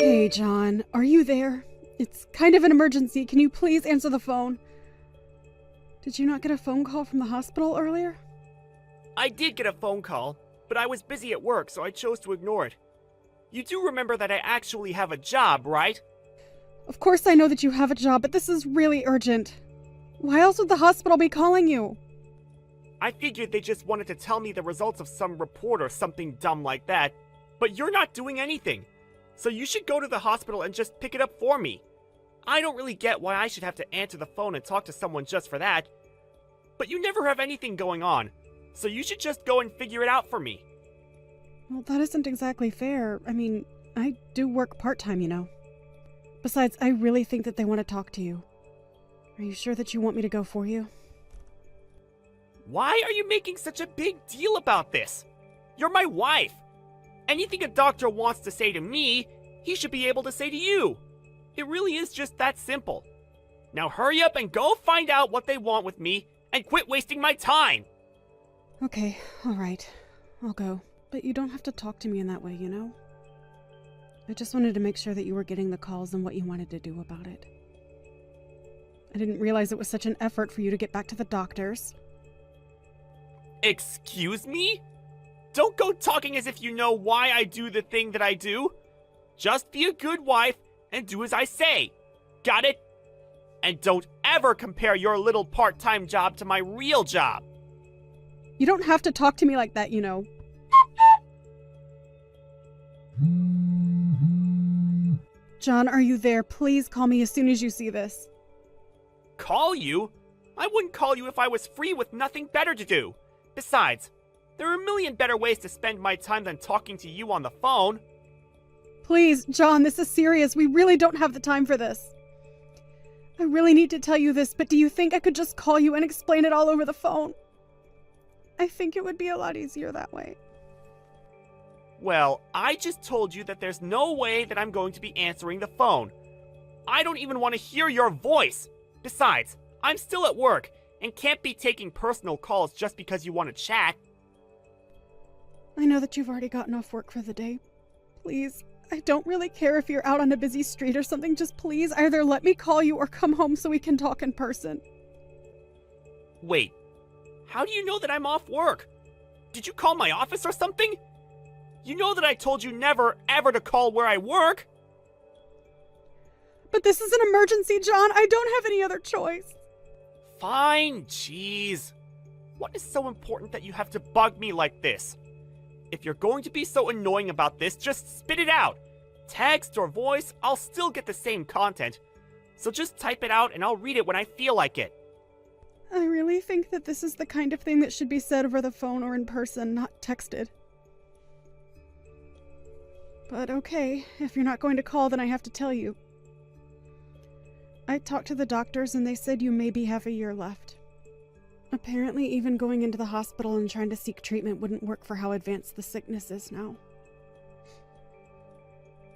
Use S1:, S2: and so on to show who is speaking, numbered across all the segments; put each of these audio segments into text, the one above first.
S1: Hey, John, are you there? It's kind of an emergency. Can you please answer the phone? Did you not get a phone call from the hospital earlier?
S2: I did get a phone call, but I was busy at work, so I chose to ignore it. You do remember that I actually have a job, right?
S1: Of course I know that you have a job, but this is really urgent. Why else would the hospital be calling you?
S2: I figured they just wanted to tell me the results of some report or something dumb like that, but you're not doing anything. So you should go to the hospital and just pick it up for me. I don't really get why I should have to answer the phone and talk to someone just for that. But you never have anything going on, so you should just go and figure it out for me.
S1: Well, that isn't exactly fair. I mean, I do work part-time, you know. Besides, I really think that they want to talk to you. Are you sure that you want me to go for you?
S2: Why are you making such a big deal about this? You're my wife. Anything a doctor wants to say to me, he should be able to say to you. It really is just that simple. Now hurry up and go find out what they want with me and quit wasting my time.
S1: Okay, all right. I'll go. But you don't have to talk to me in that way, you know? I just wanted to make sure that you were getting the calls and what you wanted to do about it. I didn't realize it was such an effort for you to get back to the doctors.
S2: Excuse me? Don't go talking as if you know why I do the thing that I do. Just be a good wife and do as I say. Got it? And don't ever compare your little part-time job to my real job.
S1: You don't have to talk to me like that, you know. John, are you there? Please call me as soon as you see this.
S2: Call you? I wouldn't call you if I was free with nothing better to do. Besides, there are a million better ways to spend my time than talking to you on the phone.
S1: Please, John, this is serious. We really don't have the time for this. I really need to tell you this, but do you think I could just call you and explain it all over the phone? I think it would be a lot easier that way.
S2: Well, I just told you that there's no way that I'm going to be answering the phone. I don't even want to hear your voice. Besides, I'm still at work and can't be taking personal calls just because you want to chat.
S1: I know that you've already gotten off work for the day. Please, I don't really care if you're out on a busy street or something. Just please either let me call you or come home so we can talk in person.
S2: Wait, how do you know that I'm off work? Did you call my office or something? You know that I told you never, ever to call where I work.
S1: But this is an emergency, John. I don't have any other choice.
S2: Fine, jeez. What is so important that you have to bug me like this? If you're going to be so annoying about this, just spit it out. Text or voice, I'll still get the same content. So just type it out and I'll read it when I feel like it.
S1: I really think that this is the kind of thing that should be said over the phone or in person, not texted. But okay, if you're not going to call, then I have to tell you. I talked to the doctors and they said you maybe have a year left. Apparently, even going into the hospital and trying to seek treatment wouldn't work for how advanced the sickness is now.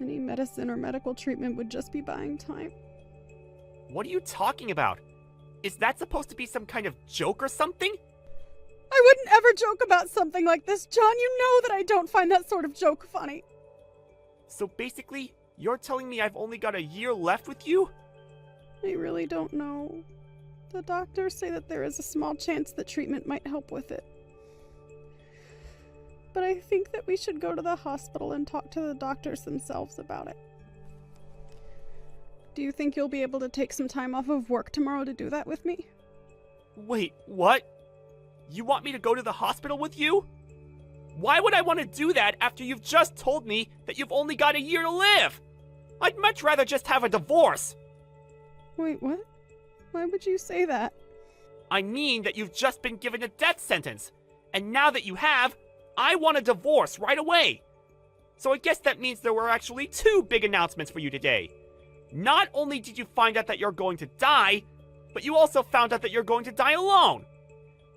S1: Any medicine or medical treatment would just be buying time.
S2: What are you talking about? Is that supposed to be some kind of joke or something?
S1: I wouldn't ever joke about something like this, John. You know that I don't find that sort of joke funny.
S2: So basically, you're telling me I've only got a year left with you?
S1: I really don't know. The doctors say that there is a small chance that treatment might help with it. But I think that we should go to the hospital and talk to the doctors themselves about it. Do you think you'll be able to take some time off of work tomorrow to do that with me?
S2: Wait, what? You want me to go to the hospital with you? Why would I want to do that after you've just told me that you've only got a year to live? I'd much rather just have a divorce.
S1: Wait, what? Why would you say that?
S2: I mean that you've just been given a death sentence, and now that you have, I want a divorce right away. So I guess that means there were actually two big announcements for you today. Not only did you find out that you're going to die, but you also found out that you're going to die alone.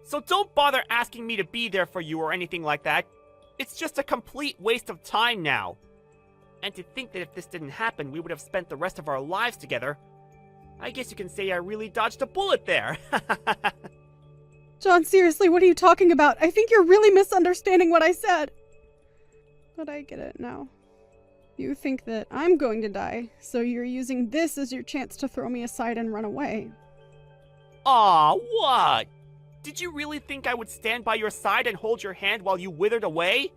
S2: So don't bother asking me to be there for you or anything like that. It's just a complete waste of time now. And to think that if this didn't happen, we would have spent the rest of our lives together. I guess you can say I really dodged a bullet there.
S1: John, seriously, what are you talking about? I think you're really misunderstanding what I said. But I get it now. You think that I'm going to die, so you're using this as your chance to throw me aside and run away.
S2: Aw, what? Did you really think I would stand by your side and hold your hand while you withered away?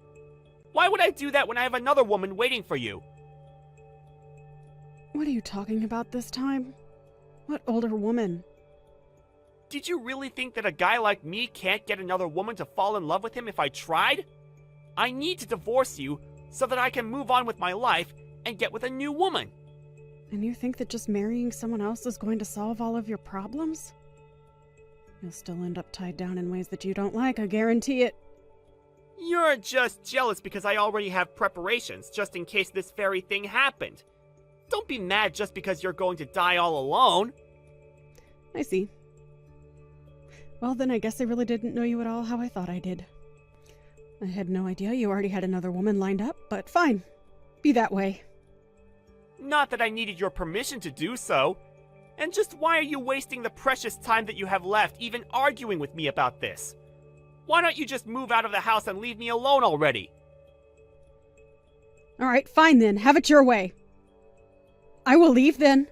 S2: Why would I do that when I have another woman waiting for you?
S1: What are you talking about this time? What older woman?
S2: Did you really think that a guy like me can't get another woman to fall in love with him if I tried? I need to divorce you so that I can move on with my life and get with a new woman.
S1: And you think that just marrying someone else is going to solve all of your problems? You'll still end up tied down in ways that you don't like, I guarantee it.
S2: You're just jealous because I already have preparations just in case this very thing happened. Don't be mad just because you're going to die all alone.
S1: I see. Well, then I guess I really didn't know you at all how I thought I did. I had no idea you already had another woman lined up, but fine. Be that way.
S2: Not that I needed your permission to do so. And just why are you wasting the precious time that you have left even arguing with me about this? Why don't you just move out of the house and leave me alone already?
S1: Alright, fine then. Have it your way. I will leave then.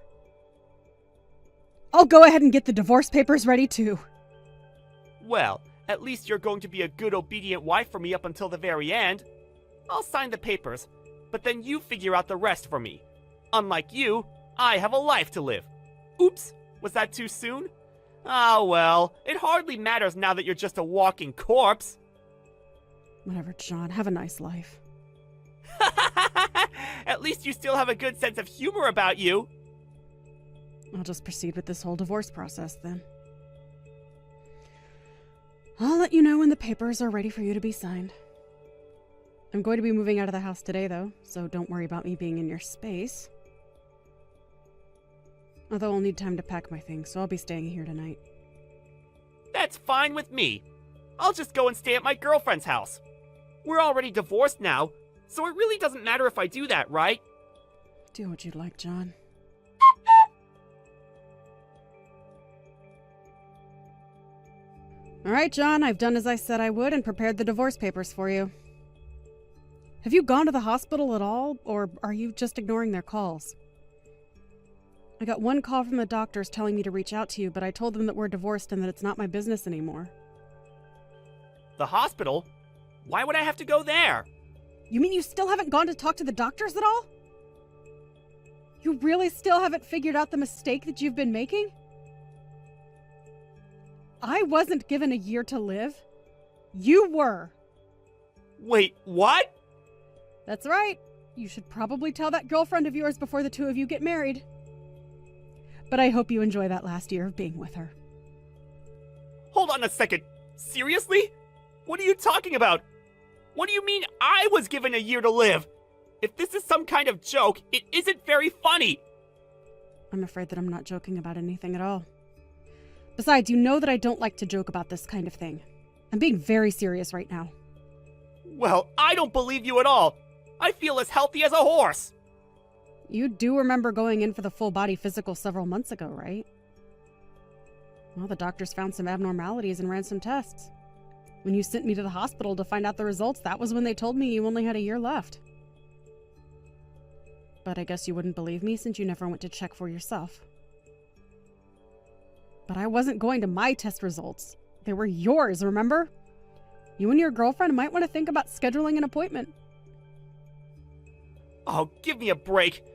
S1: I'll go ahead and get the divorce papers ready too.
S2: Well, at least you're going to be a good obedient wife for me up until the very end. I'll sign the papers, but then you figure out the rest for me. Unlike you, I have a life to live. Oops, was that too soon? Ah, well, it hardly matters now that you're just a walking corpse.
S1: Whatever, John. Have a nice life.
S2: At least you still have a good sense of humor about you.
S1: I'll just proceed with this whole divorce process then. I'll let you know when the papers are ready for you to be signed. I'm going to be moving out of the house today, though, so don't worry about me being in your space. Although I'll need time to pack my things, so I'll be staying here tonight.
S2: That's fine with me. I'll just go and stay at my girlfriend's house. We're already divorced now, so it really doesn't matter if I do that, right?
S1: Do what you'd like, John. Alright, John, I've done as I said I would and prepared the divorce papers for you. Have you gone to the hospital at all, or are you just ignoring their calls? I got one call from the doctors telling me to reach out to you, but I told them that we're divorced and that it's not my business anymore.
S2: The hospital? Why would I have to go there?
S1: You mean you still haven't gone to talk to the doctors at all? You really still haven't figured out the mistake that you've been making? I wasn't given a year to live. You were.
S2: Wait, what?
S1: That's right. You should probably tell that girlfriend of yours before the two of you get married. But I hope you enjoy that last year of being with her.
S2: Hold on a second. Seriously? What are you talking about? What do you mean I was given a year to live? If this is some kind of joke, it isn't very funny.
S1: I'm afraid that I'm not joking about anything at all. Besides, you know that I don't like to joke about this kind of thing. I'm being very serious right now.
S2: Well, I don't believe you at all. I feel as healthy as a horse.
S1: You do remember going in for the full-body physical several months ago, right? Well, the doctors found some abnormalities and ran some tests. When you sent me to the hospital to find out the results, that was when they told me you only had a year left. But I guess you wouldn't believe me since you never went to check for yourself. But I wasn't going to my test results. They were yours, remember? You and your girlfriend might want to think about scheduling an appointment.
S2: Oh, give me a break.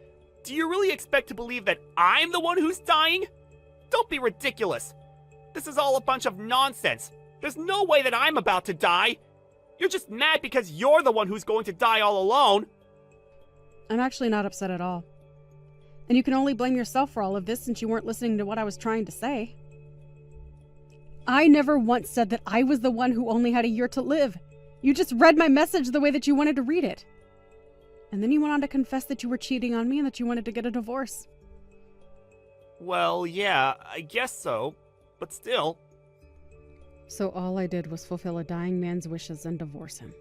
S2: Do you really expect to believe that I'm the one who's dying? Don't be ridiculous. This is all a bunch of nonsense. There's no way that I'm about to die. You're just mad because you're the one who's going to die all alone.
S1: I'm actually not upset at all. And you can only blame yourself for all of this since you weren't listening to what I was trying to say. I never once said that I was the one who only had a year to live. You just read my message the way that you wanted to read it. And then you went on to confess that you were cheating on me and that you wanted to get a divorce.
S2: Well, yeah, I guess so. But still.
S1: So all I did was fulfill a dying man's wishes and divorce him.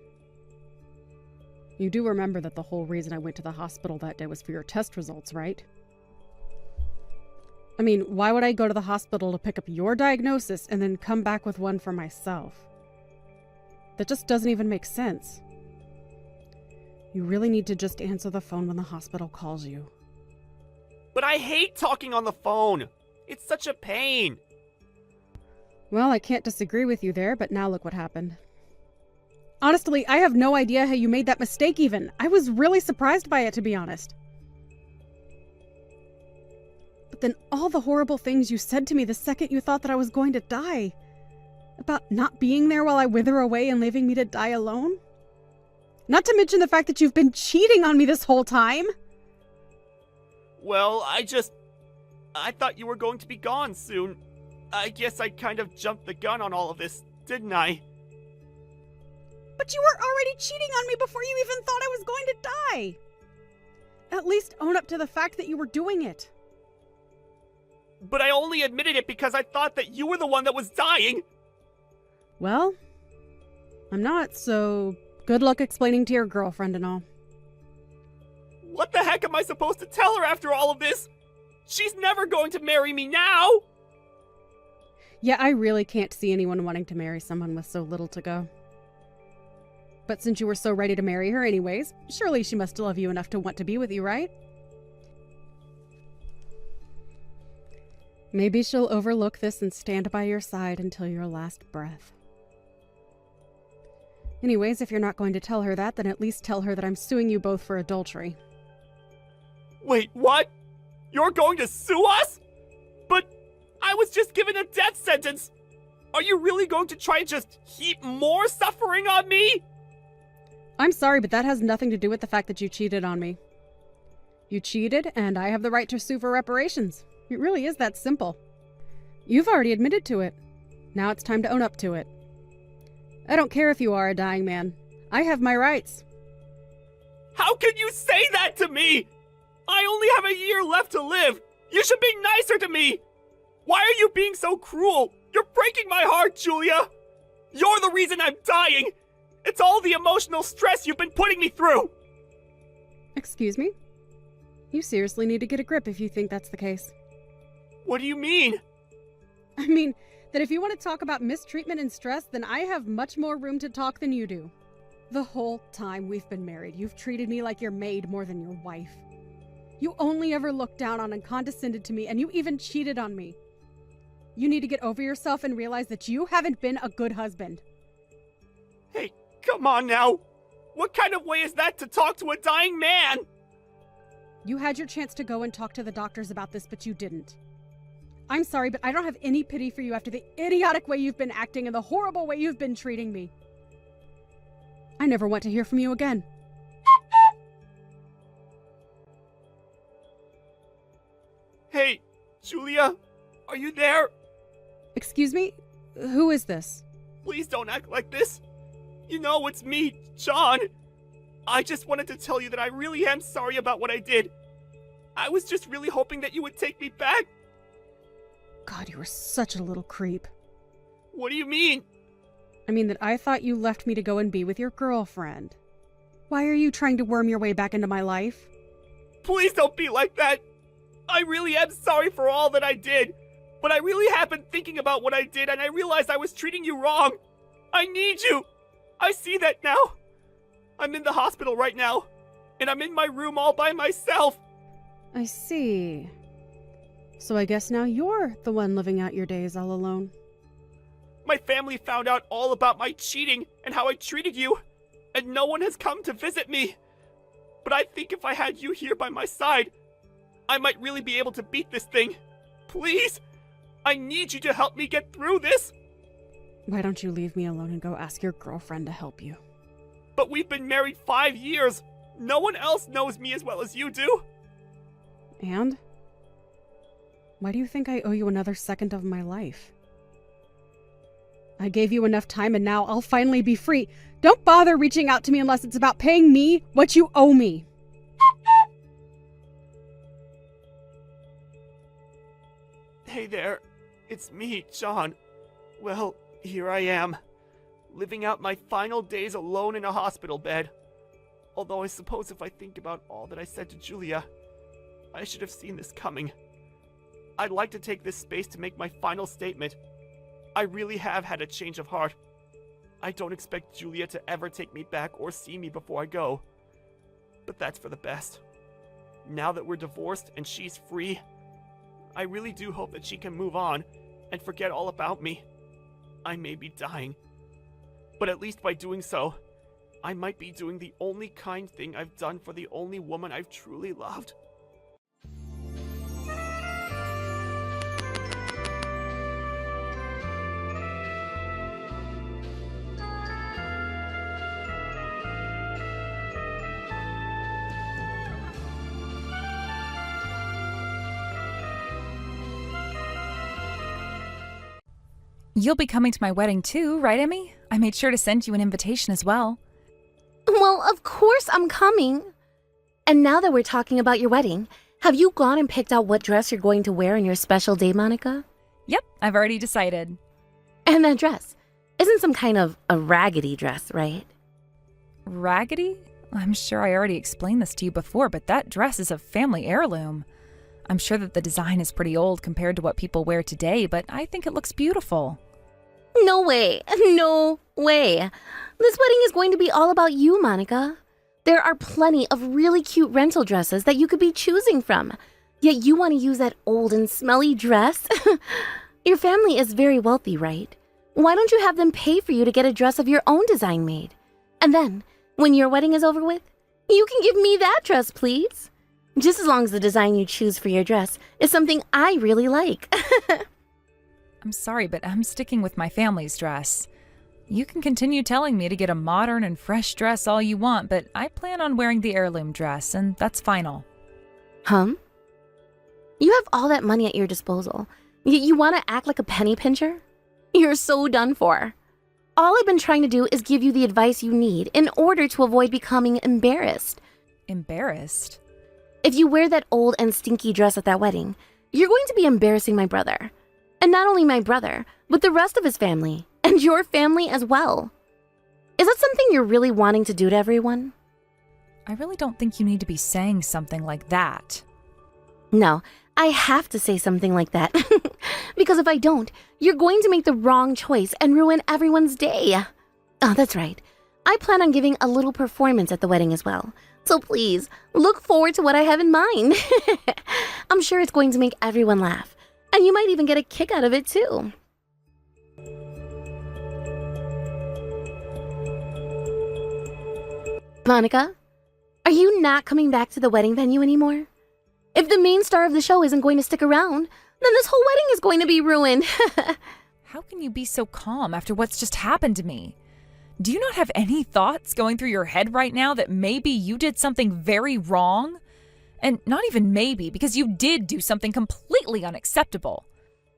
S1: You do remember that the whole reason I went to the hospital that day was for your test results, right? I mean, why would I go to the hospital to pick up your diagnosis and then come back with one for myself? That just doesn't even make sense. You really need to just answer the phone when the hospital calls you.
S2: But I hate talking on the phone. It's such a pain.
S1: Well, I can't disagree with you there, but now look what happened. Honestly, I have no idea how you made that mistake even. I was really surprised by it, to be honest. But then all the horrible things you said to me the second you thought that I was going to die. About not being there while I wither away and leaving me to die alone. Not to mention the fact that you've been cheating on me this whole time.
S2: Well, I thought you were going to be gone soon. I guess I kind of jumped the gun on all of this, didn't I?
S1: But you were already cheating on me before you even thought I was going to die. At least own up to the fact that you were doing it.
S2: But I only admitted it because I thought that you were the one that was dying.
S1: Well, I'm not, so good luck explaining to your girlfriend and all.
S2: What the heck am I supposed to tell her after all of this? She's never going to marry me now!
S1: Yeah, I really can't see anyone wanting to marry someone with so little to go. But since you were so ready to marry her anyways, surely she must love you enough to want to be with you, right? Maybe she'll overlook this and stand by your side until your last breath. Anyways, if you're not going to tell her that, then at least tell her that I'm suing you both for adultery.
S2: Wait, what? You're going to sue us? But I was just given a death sentence. Are you really going to try and just heap more suffering on me?
S1: I'm sorry, but that has nothing to do with the fact that you cheated on me. You cheated, and I have the right to sue for reparations. It really is that simple. You've already admitted to it. Now it's time to own up to it. I don't care if you are a dying man. I have my rights.
S2: How can you say that to me? I only have a year left to live. You should be nicer to me. Why are you being so cruel? You're breaking my heart, Julia. You're the reason I'm dying. It's all the emotional stress you've been putting me through.
S1: Excuse me? You seriously need to get a grip if you think that's the case.
S2: What do you mean?
S1: I mean, that if you want to talk about mistreatment and stress, then I have much more room to talk than you do. The whole time we've been married, you've treated me like your maid more than your wife. You only ever looked down on and condescended to me, and you even cheated on me. You need to get over yourself and realize that you haven't been a good husband.
S2: Hey, come on now. What kind of way is that to talk to a dying man?
S1: You had your chance to go and talk to the doctors about this, but you didn't. I'm sorry, but I don't have any pity for you after the idiotic way you've been acting and the horrible way you've been treating me. I never want to hear from you again.
S2: Hey, Julia, are you there?
S1: Excuse me? Who is this?
S2: Please don't act like this. You know it's me, John. I just wanted to tell you that I really am sorry about what I did. I was just really hoping that you would take me back.
S1: God, you were such a little creep.
S2: What do you mean?
S1: I mean that I thought you left me to go and be with your girlfriend. Why are you trying to worm your way back into my life?
S2: Please don't be like that. I really am sorry for all that I did. But I really have been thinking about what I did, and I realized I was treating you wrong. I need you. I see that now. I'm in the hospital right now, and I'm in my room all by myself.
S1: I see. So I guess now you're the one living out your days all alone.
S2: My family found out all about my cheating and how I treated you, and no one has come to visit me. But I think if I had you here by my side, I might really be able to beat this thing. Please, I need you to help me get through this.
S1: Why don't you leave me alone and go ask your girlfriend to help you?
S2: But we've been married 5 years. No one else knows me as well as you do.
S1: And? Why do you think I owe you another second of my life? I gave you enough time and now I'll finally be free. Don't bother reaching out to me unless it's about paying me what you owe me.
S2: Hey there, it's me, John. Well, here I am, living out my final days alone in a hospital bed. Although I suppose if I think about all that I said to Julia, I should have seen this coming. I'd like to take this space to make my final statement. I really have had a change of heart. I don't expect Julia to ever take me back or see me before I go. But that's for the best. Now that we're divorced and she's free, I really do hope that she can move on and forget all about me. I may be dying, but at least by doing so, I might be doing the only kind thing I've done for the only woman I've truly loved.
S3: You'll be coming to my wedding too, right, Emmy? I made sure to send you an invitation as well.
S4: Well, of course I'm coming. And now that we're talking about your wedding, have you gone and picked out what dress you're going to wear on your special day, Monica?
S3: Yep, I've already decided.
S4: And that dress isn't some kind of a raggedy dress, right?
S3: Raggedy? I'm sure I already explained this to you before, but that dress is a family heirloom. I'm sure that the design is pretty old compared to what people wear today, but I think it looks beautiful.
S4: No way. No way. This wedding is going to be all about you, Monica. There are plenty of really cute rental dresses that you could be choosing from. Yet you want to use that old and smelly dress? Your family is very wealthy, right? Why don't you have them pay for you to get a dress of your own design made? And then, when your wedding is over with, you can give me that dress, please. Just as long as the design you choose for your dress is something I really like.
S3: I'm sorry, but I'm sticking with my family's dress. You can continue telling me to get a modern and fresh dress all you want, but I plan on wearing the heirloom dress, and that's final.
S4: You have all that money at your disposal, yet you want to act like a penny pincher? You're so done for. All I've been trying to do is give you the advice you need in order to avoid becoming embarrassed.
S3: Embarrassed?
S4: If you wear that old and stinky dress at that wedding, you're going to be embarrassing my brother. And not only my brother, but the rest of his family, and your family as well. Is that something you're really wanting to do to everyone?
S3: I really don't think you need to be saying something like that.
S4: No, I have to say something like that. Because if I don't, you're going to make the wrong choice and ruin everyone's day. Oh, that's right. I plan on giving a little performance at the wedding as well. So please, look forward to what I have in mind. I'm sure it's going to make everyone laugh. And you might even get a kick out of it too. Monica, are you not coming back to the wedding venue anymore? If the main star of the show isn't going to stick around, then this whole wedding is going to be ruined.
S3: How can you be so calm after what's just happened to me? Do you not have any thoughts going through your head right now that maybe you did something very wrong? And not even maybe, because you did do something completely unacceptable.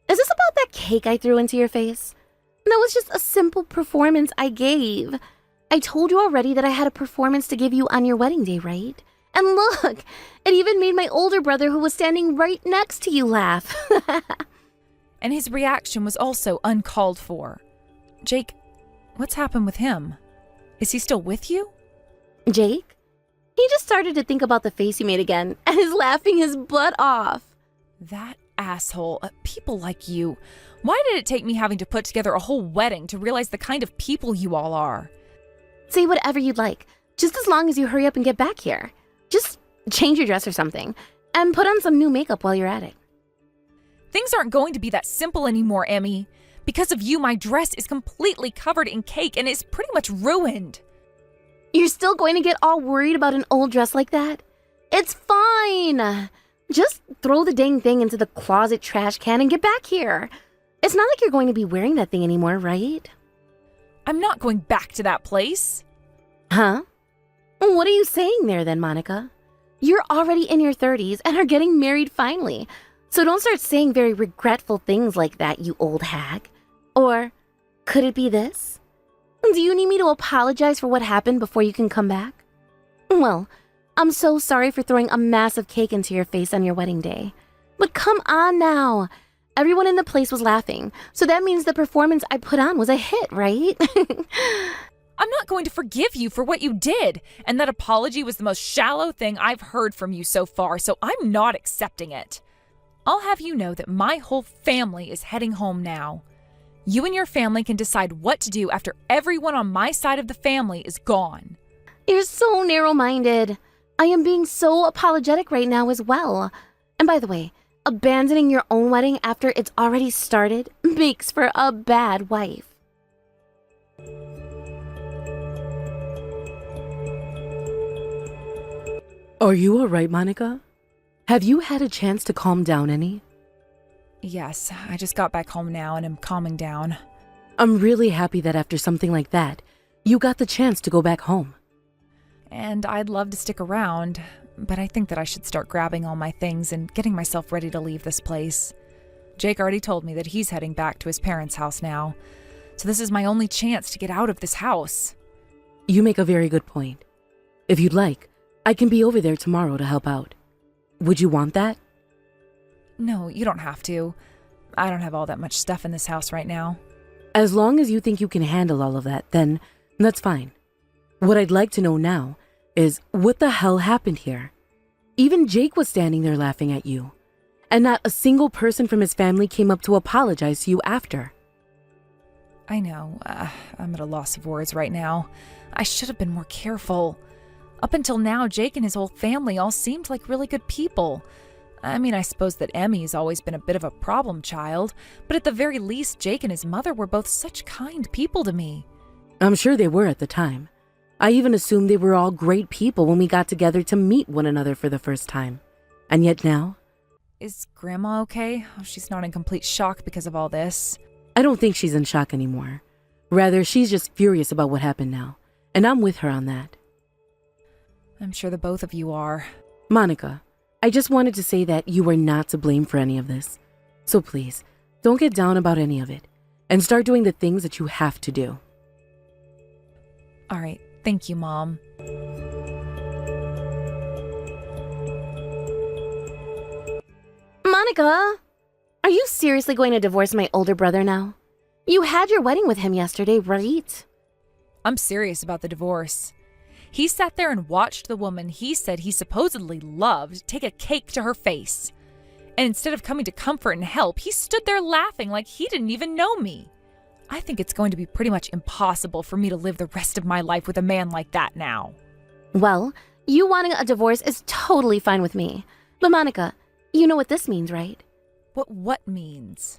S4: Is this about that cake I threw into your face? That was just a simple performance I gave. I told you already that I had a performance to give you on your wedding day, right? And look, it even made my older brother who was standing right next to you laugh.
S3: And his reaction was also uncalled for. Jake, what's happened with him? Is he still with you?
S4: Jake? He just started to think about the face you made again and is laughing his butt off.
S3: That asshole. People like you. Why did it take me having to put together a whole wedding to realize the kind of people you all are?
S4: Say whatever you'd like, just as long as you hurry up and get back here. Just change your dress or something, and put on some new makeup while you're at it.
S3: Things aren't going to be that simple anymore, Emmy. Because of you, my dress is completely covered in cake and is pretty much ruined.
S4: You're still going to get all worried about an old dress like that? It's fine. Just throw the dang thing into the closet trash can and get back here. It's not like you're going to be wearing that thing anymore, right?
S3: I'm not going back to that place.
S4: Huh? What are you saying there then, Monica? You're already in your 30s and are getting married finally. So don't start saying very regretful things like that, you old hag. Or could it be this? Do you need me to apologize for what happened before you can come back? Well, I'm so sorry for throwing a massive cake into your face on your wedding day. But come on now. Everyone in the place was laughing, so that means the performance I put on was a hit, right?
S3: I'm not going to forgive you for what you did, and that apology was the most shallow thing I've heard from you so far, so I'm not accepting it. I'll have you know that my whole family is heading home now. You and your family can decide what to do after everyone on my side of the family is gone.
S4: You're so narrow-minded. I am being so apologetic right now as well. And by the way, abandoning your own wedding after it's already started makes for a bad wife.
S5: Are you all right, Monica? Have you had a chance to calm down any?
S3: Yes, I just got back home now and am calming down.
S5: I'm really happy that after something like that, you got the chance to go back home.
S3: And I'd love to stick around, but I think that I should start grabbing all my things and getting myself ready to leave this place. Jake already told me that he's heading back to his parents' house now, so this is my only chance to get out of this house.
S5: You make a very good point. If you'd like, I can be over there tomorrow to help out. Would you want that?
S3: No, you don't have to. I don't have all that much stuff in this house right now.
S5: As long as you think you can handle all of that, then that's fine. What I'd like to know now is what the hell happened here? Even Jake was standing there laughing at you, and not a single person from his family came up to apologize to you after.
S3: I know. I'm at a loss of words right now. I should have been more careful. Up until now, Jake and his whole family all seemed like really good people. I mean, I suppose that Emmy's always been a bit of a problem child, but at the very least, Jake and his mother were both such kind people to me.
S5: I'm sure they were at the time. I even assumed they were all great people when we got together to meet one another for the first time. And yet now?
S3: Is Grandma okay? Oh, she's not in complete shock because of all this.
S5: I don't think she's in shock anymore. Rather, she's just furious about what happened now, and I'm with her on that.
S3: I'm sure the both of you are.
S5: Monica, I just wanted to say that you were not to blame for any of this. So please, don't get down about any of it, and start doing the things that you have to do.
S3: All right, thank you, Mom.
S4: Monica, are you seriously going to divorce my older brother now? You had your wedding with him yesterday, right?
S3: I'm serious about the divorce. He sat there and watched the woman he said he supposedly loved take a cake to her face. And instead of coming to comfort and help, he stood there laughing like he didn't even know me. I think it's going to be pretty much impossible for me to live the rest of my life with a man like that now.
S4: Well, you wanting a divorce is totally fine with me. But Monica, you know what this means, right?
S3: What means?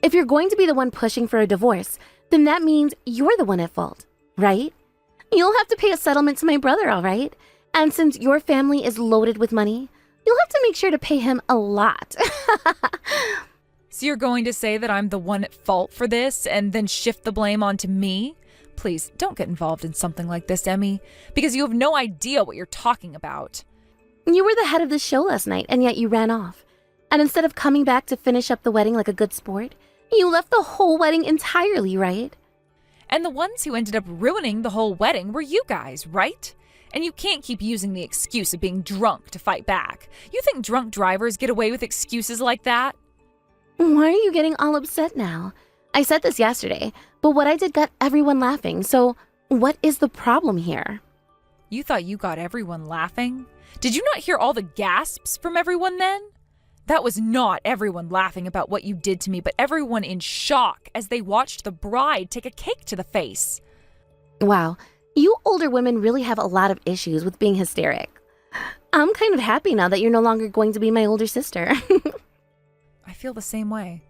S4: If you're going to be the one pushing for a divorce, then that means you're the one at fault, right? You'll have to pay a settlement to my brother, all right? And since your family is loaded with money, you'll have to make sure to pay him a lot.
S3: So you're going to say that I'm the one at fault for this and then shift the blame onto me? Please, don't get involved in something like this, Emmy, because you have no idea what you're talking about.
S4: You were the head of the show last night, and yet you ran off. And instead of coming back to finish up the wedding like a good sport, you left the whole wedding entirely, right?
S3: And the ones who ended up ruining the whole wedding were you guys, right? And you can't keep using the excuse of being drunk to fight back. You think drunk drivers get away with excuses like that?
S4: Why are you getting all upset now? I said this yesterday, but what I did got everyone laughing, so what is the problem here?
S3: You thought you got everyone laughing? Did you not hear all the gasps from everyone then? That was not everyone laughing about what you did to me, but everyone in shock as they watched the bride take a cake to the face.
S4: Wow, you older women really have a lot of issues with being hysteric. I'm kind of happy now that you're no longer going to be my older sister.
S3: I feel the same way.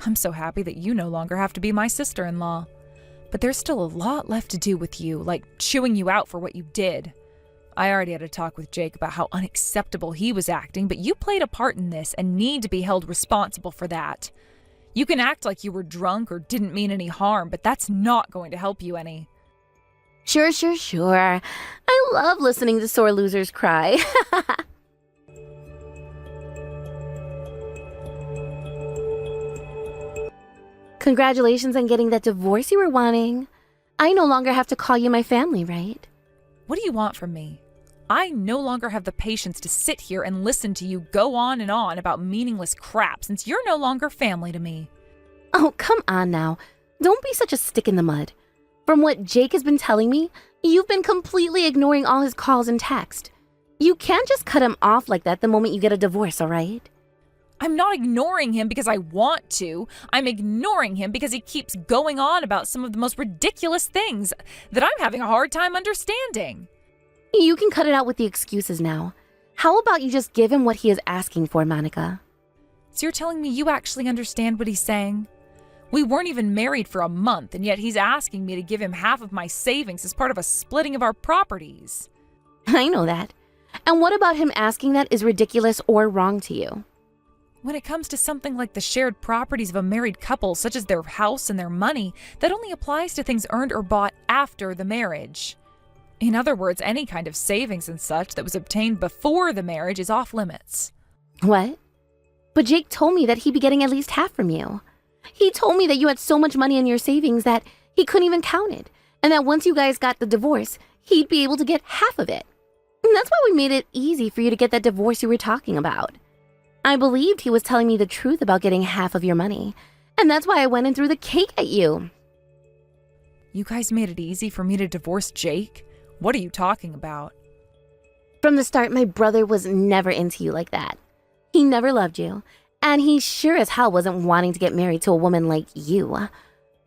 S3: I'm so happy that you no longer have to be my sister-in-law. But there's still a lot left to do with you, like chewing you out for what you did. I already had a talk with Jake about how unacceptable he was acting, but you played a part in this and need to be held responsible for that. You can act like you were drunk or didn't mean any harm, but that's not going to help you any.
S4: Sure. I love listening to sore losers cry. Congratulations on getting that divorce you were wanting. I no longer have to call you my family, right?
S3: What do you want from me? I no longer have the patience to sit here and listen to you go on and on about meaningless crap since you're no longer family to me.
S4: Oh, come on now. Don't be such a stick in the mud. From what Jake has been telling me, you've been completely ignoring all his calls and text. You can't just cut him off like that the moment you get a divorce, all right?
S3: I'm not ignoring him because I want to. I'm ignoring him because he keeps going on about some of the most ridiculous things that I'm having a hard time understanding.
S4: You can cut it out with the excuses now. How about you just give him what he is asking for, Monica?
S3: So you're telling me you actually understand what he's saying? We weren't even married for a month, and yet he's asking me to give him half of my savings as part of a splitting of our properties.
S4: I know that. And what about him asking that is ridiculous or wrong to you?
S3: When it comes to something like the shared properties of a married couple, such as their house and their money, that only applies to things earned or bought after the marriage. In other words, any kind of savings and such that was obtained before the marriage is off limits.
S4: What? But Jake told me that he'd be getting at least half from you. He told me that you had so much money in your savings that he couldn't even count it, and that once you guys got the divorce, he'd be able to get half of it. And that's why we made it easy for you to get that divorce you were talking about. I believed he was telling me the truth about getting half of your money, and that's why I went and threw the cake at you.
S3: You guys made it easy for me to divorce Jake? What are you talking about?
S4: From the start, my brother was never into you like that. He never loved you, and he sure as hell wasn't wanting to get married to a woman like you.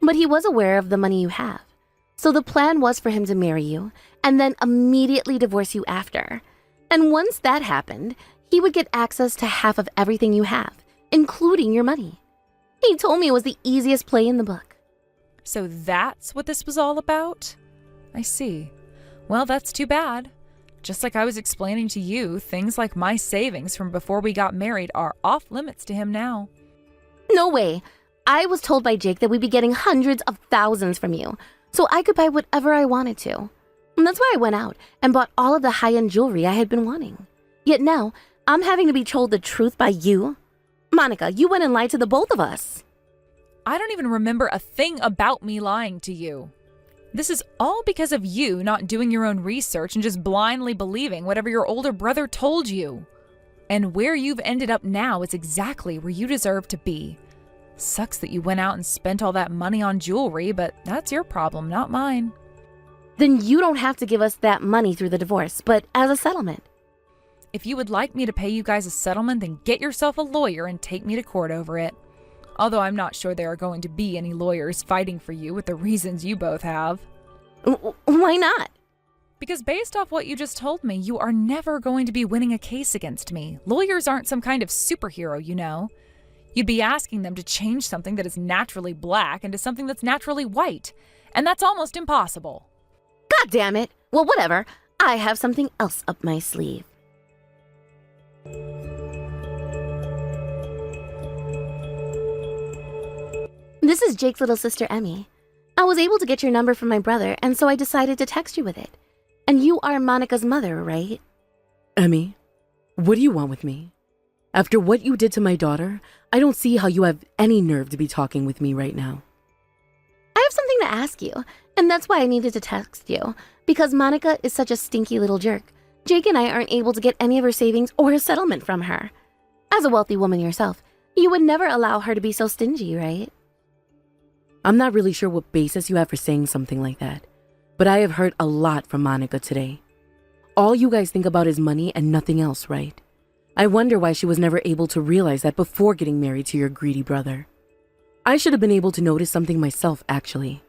S4: But he was aware of the money you have. So the plan was for him to marry you, and then immediately divorce you after. And once that happened, he would get access to half of everything you have, including your money. He told me it was the easiest play in the book.
S3: So that's what this was all about? I see. Well, that's too bad. Just like I was explaining to you, things like my savings from before we got married are off limits to him now.
S4: No way. I was told by Jake that we'd be getting hundreds of thousands from you, so I could buy whatever I wanted to. And that's why I went out and bought all of the high-end jewelry I had been wanting. Yet now, I'm having to be told the truth by you? Monica, you went and lied to the both of us.
S3: I don't even remember a thing about me lying to you. This is all because of you not doing your own research and just blindly believing whatever your older brother told you. And where you've ended up now is exactly where you deserve to be. Sucks that you went out and spent all that money on jewelry, but that's your problem, not mine.
S4: Then you don't have to give us that money through the divorce, but as a settlement.
S3: If you would like me to pay you guys a settlement, then get yourself a lawyer and take me to court over it. Although I'm not sure there are going to be any lawyers fighting for you with the reasons you both have.
S4: Why not?
S3: Because based off what you just told me, you are never going to be winning a case against me. Lawyers aren't some kind of superhero, you know. You'd be asking them to change something that is naturally black into something that's naturally white. And that's almost impossible.
S4: God damn it. Well, whatever. I have something else up my sleeve. This is Jake's little sister, Emmy. I was able to get your number from my brother, and so I decided to text you with it. And you are Monica's mother, right?
S5: Emmy, what do you want with me? After what you did to my daughter, I don't see how you have any nerve to be talking with me right now.
S4: I have something to ask you, and that's why I needed to text you. Because Monica is such a stinky little jerk. Jake and I aren't able to get any of her savings or a settlement from her. As a wealthy woman yourself, you would never allow her to be so stingy, right?
S5: I'm not really sure what basis you have for saying something like that, but I have heard a lot from Monica today. All you guys think about is money and nothing else, right? I wonder why she was never able to realize that before getting married to your greedy brother. I should have been able to notice something myself, actually.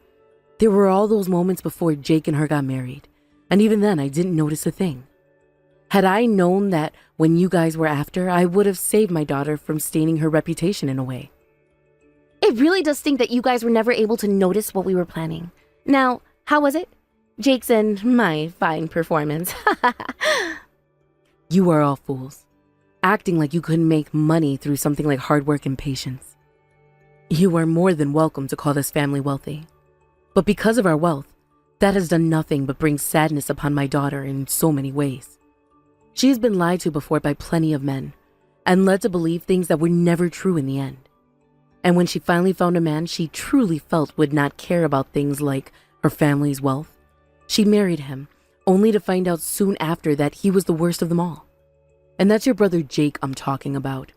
S5: There were all those moments before Jake and her got married, and even then I didn't notice a thing. Had I known that when you guys were after, I would have saved my daughter from staining her reputation in a way.
S4: It really does stink that you guys were never able to notice what we were planning. Now, how was it? Jake's and my fine performance.
S5: You are all fools, acting like you couldn't make money through something like hard work and patience. You are more than welcome to call this family wealthy. But because of our wealth, that has done nothing but bring sadness upon my daughter in so many ways. She has been lied to before by plenty of men, and led to believe things that were never true in the end. And when she finally found a man she truly felt would not care about things like her family's wealth, she married him, only to find out soon after that he was the worst of them all. And that's your brother Jake I'm talking about.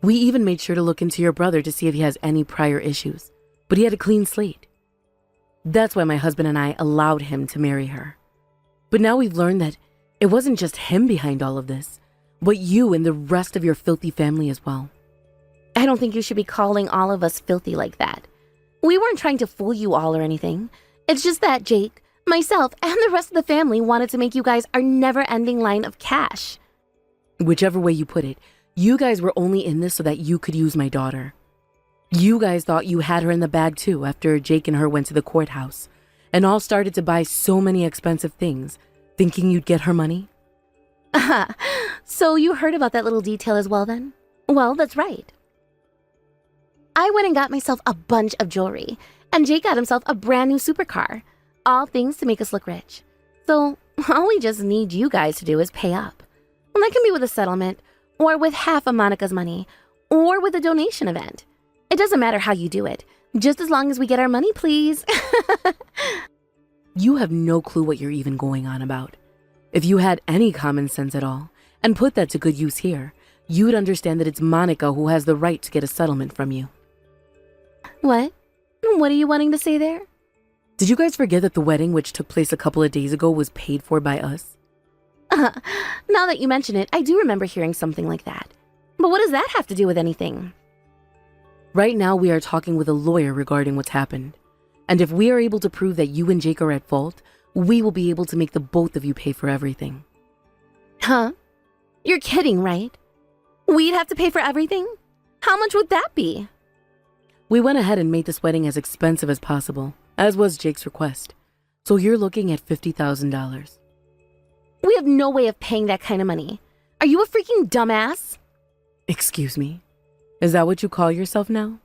S5: We even made sure to look into your brother to see if he has any prior issues, but he had a clean slate. That's why my husband and I allowed him to marry her. But now we've learned that it wasn't just him behind all of this, but you and the rest of your filthy family as well.
S4: I don't think you should be calling all of us filthy like that. We weren't trying to fool you all or anything. It's just that Jake, Myself and the rest of the family wanted to make you guys our never-ending line of cash.
S5: Whichever way you put it, you guys were only in this so that you could use my daughter. You guys thought you had her in the bag too after Jake and her went to the courthouse and all started to buy so many expensive things, thinking you'd get her money.
S4: So you heard about that little detail as well then? Well, that's right. I went and got myself a bunch of jewelry, and Jake got himself a brand new supercar. All things to make us look rich. So all we just need you guys to do is pay up. And that can be with a settlement, or with half of Monica's money, or with a donation event. It doesn't matter how you do it, just as long as we get our money, please.
S5: You have no clue what you're even going on about. If you had any common sense at all, and put that to good use here, you'd understand that it's Monica who has the right to get a settlement from you.
S4: What? What are you wanting to say there?
S5: Did you guys forget that the wedding, which took place a couple of days ago, was paid for by us?
S4: Now that you mention it, I do remember hearing something like that. But what does that have to do with anything?
S5: Right now, we are talking with a lawyer regarding what's happened. And if we are able to prove that you and Jake are at fault, we will be able to make the both of you pay for everything.
S4: Huh? You're kidding, right? We'd have to pay for everything? How much would that be?
S5: We went ahead and made this wedding as expensive as possible, as was Jake's request. So you're looking at $50,000.
S4: We have no way of paying that kind of money. Are you a freaking dumbass?
S5: Excuse me? Is that what you call yourself now?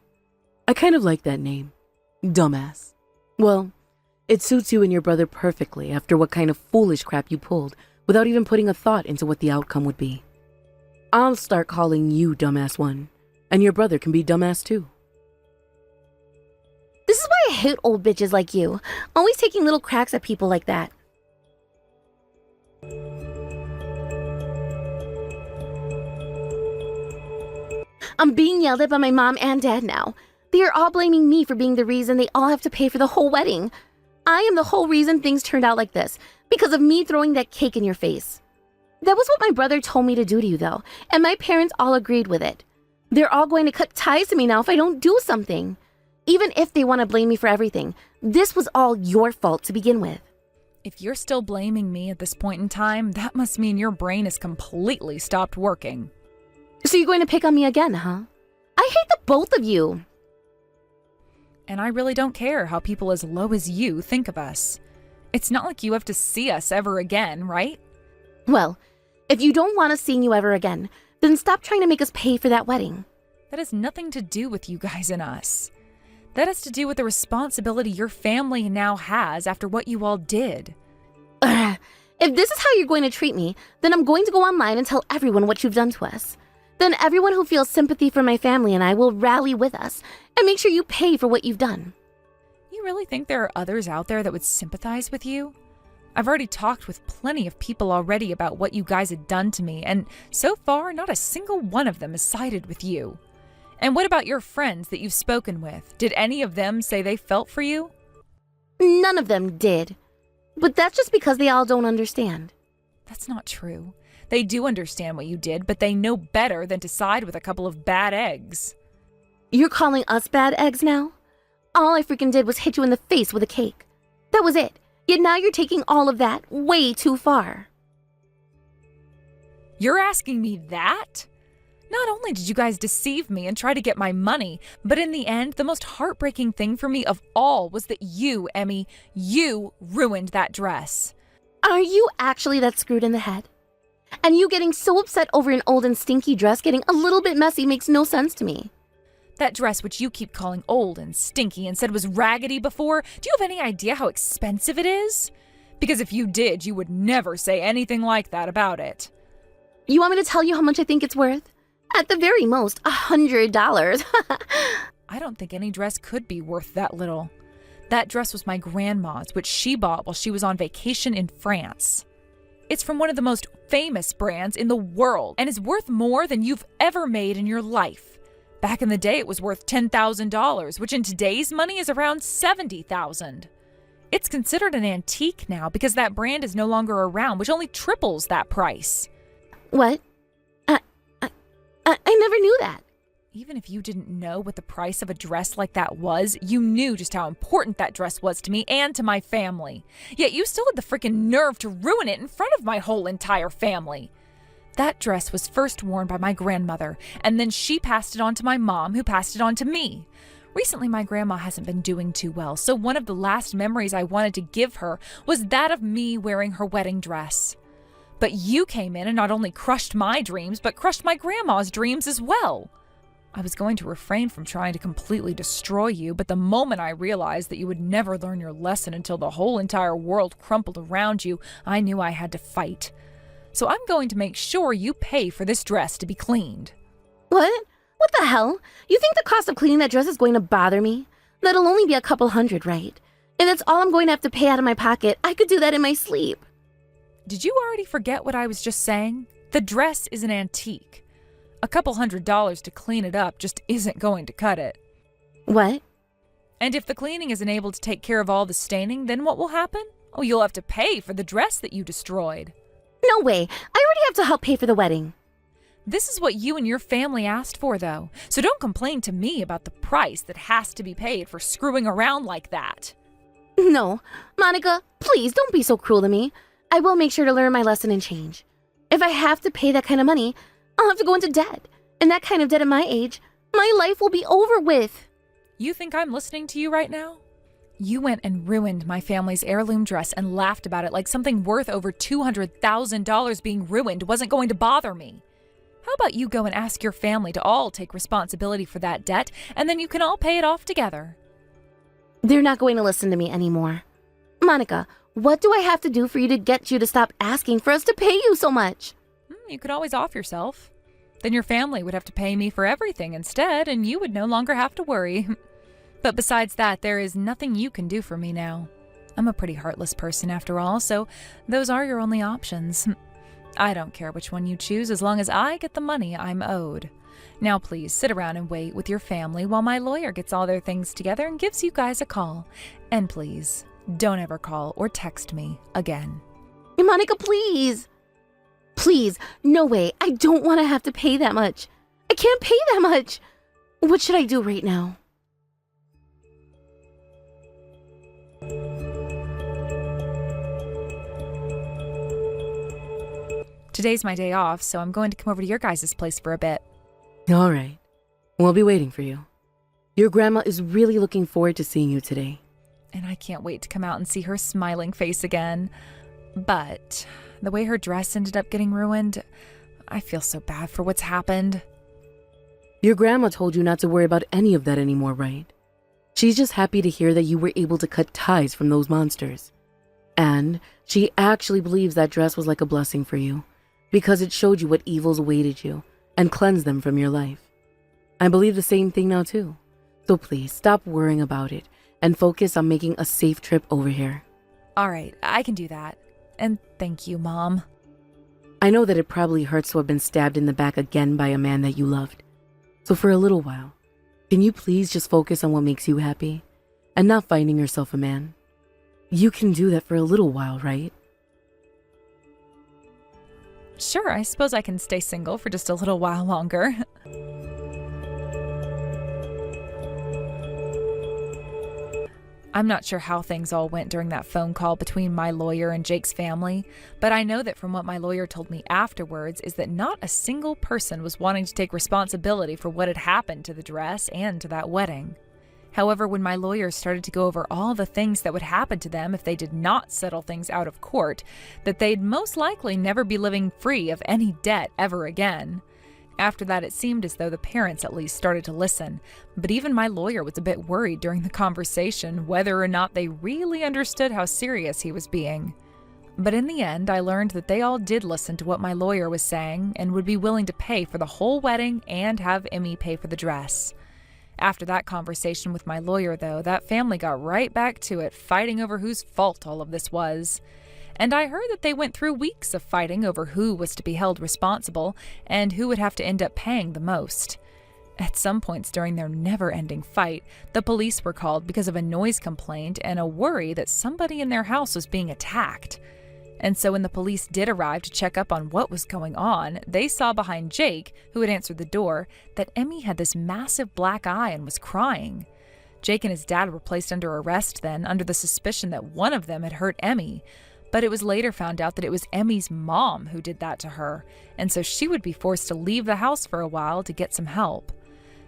S5: I kind of like that name. Dumbass. Well, it suits you and your brother perfectly after what kind of foolish crap you pulled without even putting a thought into what the outcome would be. I'll start calling you Dumbass 1, and your brother can be Dumbass 2.
S4: This is why I hate old bitches like you, always taking little cracks at people like that. I'm being yelled at by my mom and dad now. They are all blaming me for being the reason they all have to pay for the whole wedding. I am the whole reason things turned out like this, because of me throwing that cake in your face. That was what my brother told me to do to you, though, and my parents all agreed with it. They're all going to cut ties to me now if I don't do something. Even if they want to blame me for everything, this was all your fault to begin with.
S3: If you're still blaming me at this point in time, that must mean your brain has completely stopped working.
S4: So you're going to pick on me again, huh? I hate the both of you.
S3: And I really don't care how people as low as you think of us. It's not like you have to see us ever again, right?
S4: Well, if you don't want us seeing you ever again, then stop trying to make us pay for that wedding.
S3: That has nothing to do with you guys and us. That has to do with the responsibility your family now has after what you all did.
S4: If this is how you're going to treat me, then I'm going to go online and tell everyone what you've done to us. Then everyone who feels sympathy for my family and I will rally with us and make sure you pay for what you've done.
S3: You really think there are others out there that would sympathize with you? I've already talked with plenty of people already about what you guys had done to me, and so far, not a single one of them has sided with you. And what about your friends that you've spoken with? Did any of them say they felt for you?
S4: None of them did. But that's just because they all don't understand.
S3: That's not true. They do understand what you did, but they know better than to side with a couple of bad eggs.
S4: You're calling us bad eggs now? All I freaking did was hit you in the face with a cake. That was it. Yet now you're taking all of that way too far.
S3: You're asking me that? Not only did you guys deceive me and try to get my money, but in the end, the most heartbreaking thing for me of all was that you, Emmy, you ruined that dress.
S4: Are you actually that screwed in the head? And you getting so upset over an old and stinky dress getting a little bit messy makes no sense to me.
S3: That dress which you keep calling old and stinky and said was raggedy before, do you have any idea how expensive it is? Because if you did, you would never say anything like that about it.
S4: You want me to tell you how much I think it's worth? At the very most, $100.
S3: I don't think any dress could be worth that little. That dress was my grandma's, which she bought while she was on vacation in France. It's from one of the most famous brands in the world and is worth more than you've ever made in your life. Back in the day, it was worth $10,000, which in today's money is around $70,000. It's considered an antique now because that brand is no longer around, which only triples that price.
S4: What? I never knew that.
S3: Even if you didn't know what the price of a dress like that was, you knew just how important that dress was to me and to my family. Yet you still had the freaking nerve to ruin it in front of my whole entire family. That dress was first worn by my grandmother, and then she passed it on to my mom, who passed it on to me. Recently, my grandma hasn't been doing too well, so one of the last memories I wanted to give her was that of me wearing her wedding dress. But you came in and not only crushed my dreams, but crushed my grandma's dreams as well. I was going to refrain from trying to completely destroy you, but the moment I realized that you would never learn your lesson until the whole entire world crumpled around you, I knew I had to fight. So I'm going to make sure you pay for this dress to be cleaned.
S4: What? What the hell? You think the cost of cleaning that dress is going to bother me? That'll only be a couple $100, right? If that's all I'm going to have to pay out of my pocket, I could do that in my sleep.
S3: Did you already forget what I was just saying? The dress is an antique. A couple $100 to clean it up just isn't going to cut it.
S4: What?
S3: And if the cleaning isn't able to take care of all the staining, then what will happen? Oh, you'll have to pay for the dress that you destroyed.
S4: No way. I already have to help pay for the wedding.
S3: This is what you and your family asked for, though. So don't complain to me about the price that has to be paid for screwing around like that.
S4: No. Monica, please don't be so cruel to me. I will make sure to learn my lesson and change. If I have to pay that kind of money, I'll have to go into debt. And that kind of debt at my age, my life will be over with.
S3: You think I'm listening to you right now? You went and ruined my family's heirloom dress and laughed about it like something worth over $200,000 being ruined wasn't going to bother me. How about you go and ask your family to all take responsibility for that debt, and then you can all pay it off together?
S4: They're not going to listen to me anymore. Monica, what do I have to do for you to get you to stop asking for us to pay you so much?
S3: You could always off yourself. Then your family would have to pay me for everything instead, and you would no longer have to worry. But besides that, there is nothing you can do for me now. I'm a pretty heartless person after all, so those are your only options. I don't care which one you choose as long as I get the money I'm owed. Now please sit around and wait with your family while my lawyer gets all their things together and gives you guys a call. And please, don't ever call or text me again.
S4: Monica, please. Please, no way. I don't want to have to pay that much. I can't pay that much. What should I do right now?
S3: Today's my day off, so I'm going to come over to your guys' place for a bit.
S5: All right. We'll be waiting for you. Your grandma is really looking forward to seeing you today.
S3: And I can't wait to come out and see her smiling face again. But the way her dress ended up getting ruined, I feel so bad for what's happened.
S5: Your grandma told you not to worry about any of that anymore, right? She's just happy to hear that you were able to cut ties from those monsters. And she actually believes that dress was like a blessing for you, because it showed you what evils awaited you and cleansed them from your life. I believe the same thing now too. So please stop worrying about it and focus on making a safe trip over here.
S3: All right, I can do that. And thank you, Mom.
S5: I know that it probably hurts to have been stabbed in the back again by a man that you loved. So for a little while, can you please just focus on what makes you happy and not finding yourself a man? You can do that for a little while, right?
S3: Sure, I suppose I can stay single for just a little while longer. I'm not sure how things all went during that phone call between my lawyer and Jake's family, but I know that from what my lawyer told me afterwards is that not a single person was wanting to take responsibility for what had happened to the dress and to that wedding. However, when my lawyer started to go over all the things that would happen to them if they did not settle things out of court, that they'd most likely never be living free of any debt ever again. After that, it seemed as though the parents at least started to listen, but even my lawyer was a bit worried during the conversation whether or not they really understood how serious he was being. But in the end, I learned that they all did listen to what my lawyer was saying and would be willing to pay for the whole wedding and have Emmy pay for the dress. After that conversation with my lawyer, though, that family got right back to it, fighting over whose fault all of this was. And I heard that they went through weeks of fighting over who was to be held responsible and who would have to end up paying the most. At some points during their never-ending fight, the police were called because of a noise complaint and a worry that somebody in their house was being attacked. And so when the police did arrive to check up on what was going on, they saw behind Jake, who had answered the door, that Emmy had this massive black eye and was crying. Jake and his dad were placed under arrest then, under the suspicion that one of them had hurt Emmy. But it was later found out that it was Emmy's mom who did that to her, and so she would be forced to leave the house for a while to get some help.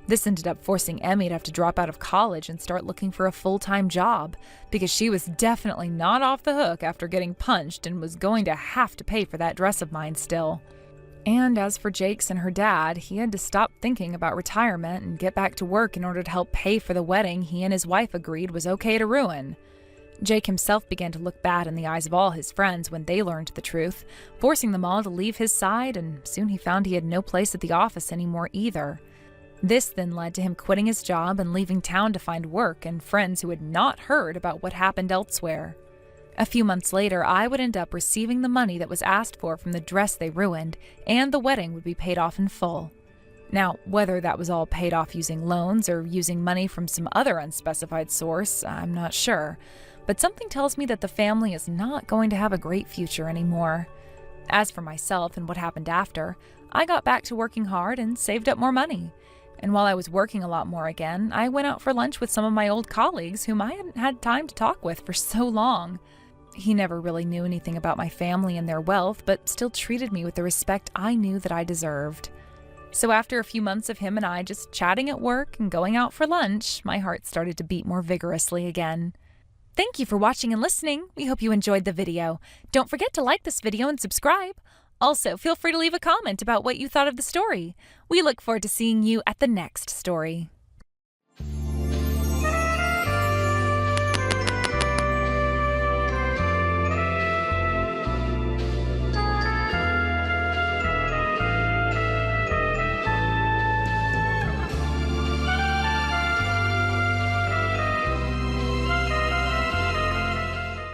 S3: This ended up forcing Emmy to have to drop out of college and start looking for a full-time job, because she was definitely not off the hook after getting punched and was going to have to pay for that dress of mine still. And as for Jake's and her dad, he had to stop thinking about retirement and get back to work in order to help pay for the wedding he and his wife agreed was okay to ruin. Jake himself began to look bad in the eyes of all his friends when they learned the truth, forcing them all to leave his side, and soon he found he had no place at the office anymore either. This then led to him quitting his job and leaving town to find work and friends who had not heard about what happened elsewhere. A few months later, I would end up receiving the money that was asked for from the dress they ruined, and the wedding would be paid off in full. Now, whether that was all paid off using loans or using money from some other unspecified source, I'm not sure. But something tells me that the family is not going to have a great future anymore. As for myself and what happened after, I got back to working hard and saved up more money. And while I was working a lot more again, I went out for lunch with some of my old colleagues whom I hadn't had time to talk with for so long. He never really knew anything about my family and their wealth, but still treated me with the respect I knew that I deserved. So after a few months of him and I just chatting at work and going out for lunch, my heart started to beat more vigorously again. Thank you for watching and listening. We hope you enjoyed the video. Don't forget to like this video and subscribe. Also, feel free to leave a comment about what you thought of the story. We look forward to seeing you at the next story.